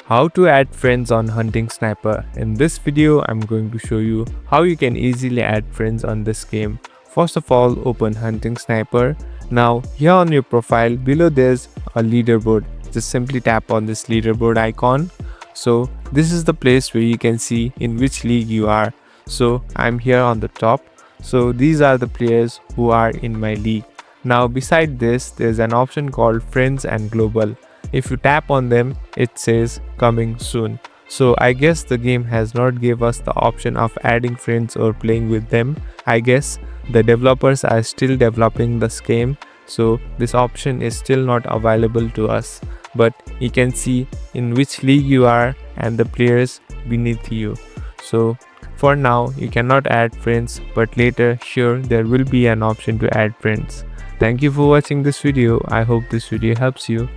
How to add friends on Hunting Sniper. In this video, I'm going to show you how you can easily add friends on this game. First of all, open Hunting Sniper. Now, here on your profile, below there's a leaderboard. Just simply tap on this leaderboard icon. So, this is the place where you can see in which league you are. So, I'm here on the top. So, these are the players who are in my league. Now, beside this, there's an option called Friends and Global. If you tap on them, it says coming soon. So I guess the game has not gave us the option of adding friends or playing with them. I guess the developers are still developing this game, so this option is still not available to us. But you can see in which league you are and the players beneath you. So for now you cannot add friends, but later sure there will be an option to add friends. Thank you for watching this video. I hope this video helps you.